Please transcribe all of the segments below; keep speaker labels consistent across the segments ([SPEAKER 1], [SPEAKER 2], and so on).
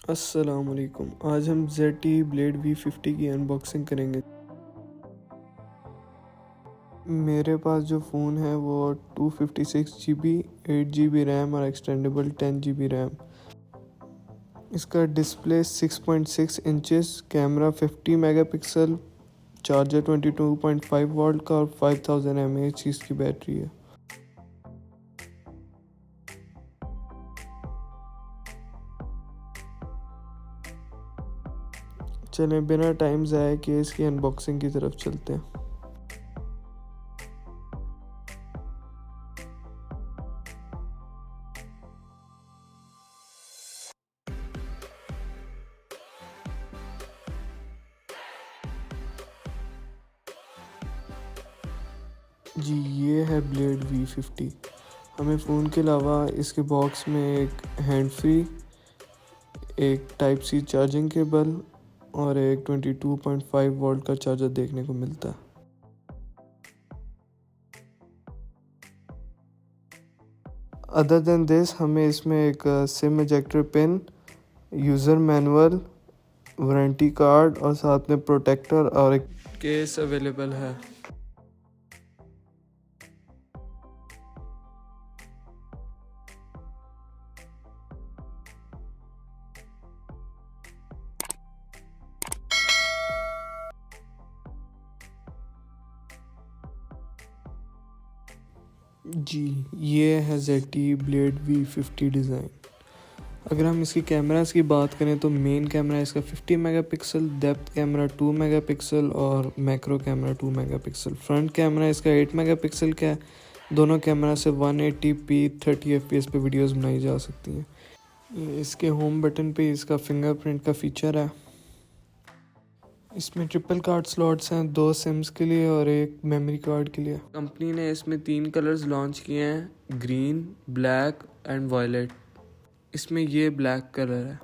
[SPEAKER 1] अस्सलाम वालेकुम। आज हम ZTE ब्लेड V50 की अनबॉक्सिंग करेंगे। मेरे पास जो फ़ोन है वो 256 GB 8 GB रैम और एक्सटेंडेबल 10 GB रैम। इसका display 6.6 inches, camera 50 megapixel, charger 22.5 volt का और 5000 mAh की इसकी बैटरी है। चलें बिना टाइम ज़ाया किए इसकी अनबॉक्सिंग की तरफ चलते हैं। जी ये है ब्लेड V50। हमें फ़ोन के अलावा इसके बॉक्स में एक हैंड फ्री, एक टाइप सी चार्जिंग केबल और एक 22.5 वोल्ट का चार्जर देखने को मिलता है। अदर देन दिस हमें इसमें एक SIM ejector pin, user manual, warranty card और साथ में प्रोटेक्टर और एक केस अवेलेबल है। जी ये है ZTE ब्लेड V50 डिज़ाइन। अगर हम इसकी कैमरास की बात करें तो मेन कैमरा इसका 50 मेगापिक्सल, डेप्थ कैमरा 2 मेगापिक्सल और macro camera 2 megapixel. Front camera इसका 8 मेगापिक्सल का है। दोनों कैमरा से 180p 30 fps पे वीडियोस बनाई जा सकती हैं। इसके होम बटन पे इसका फिंगरप्रिंट का फीचर है। इसमें ट्रिपल कार्ड स्लॉट्स हैं, 2 सिम्स के लिए और एक मेमोरी कार्ड के लिए। कंपनी ने इसमें 3 कलर्स लॉन्च किए हैं, ग्रीन, ब्लैक एंड वायलेट। इसमें ये ब्लैक कलर है।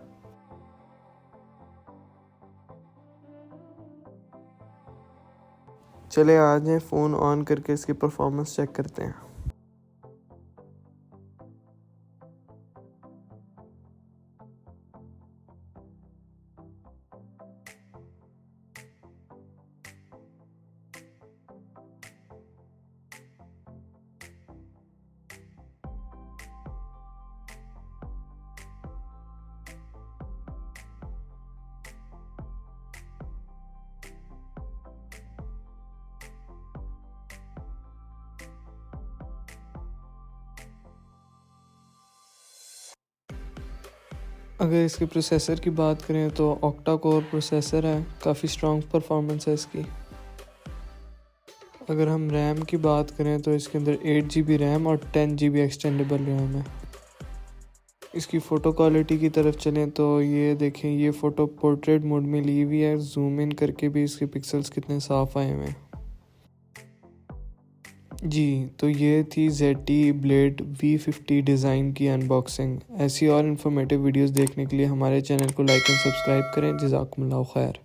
[SPEAKER 1] चले आ जाए फ़ोन ऑन करके इसकी परफॉर्मेंस चेक करते हैं। अगर इसके प्रोसेसर की बात करें तो ऑक्टा कोर प्रोसेसर है, काफ़ी स्ट्रॉन्ग परफॉर्मेंस है इसकी। अगर हम रैम की बात करें तो इसके अंदर 8 GB रैम और 10 GB एक्सटेंडेबल रैम है। इसकी फ़ोटो क्वालिटी की तरफ चलें तो ये देखें, ये फ़ोटो पोर्ट्रेट मोड में ली हुई है। जूम इन करके भी इसके पिक्सल्स कितने साफ़ आए हुए हैं। जी तो ये थी ZTE ब्लेड V50 डिज़ाइन की अनबॉक्सिंग। ऐसी और इन्फॉर्मेटिव वीडियोस देखने के लिए हमारे चैनल को लाइक एंड सब्सक्राइब करें। जज़ाकुमुल्लाह खैर।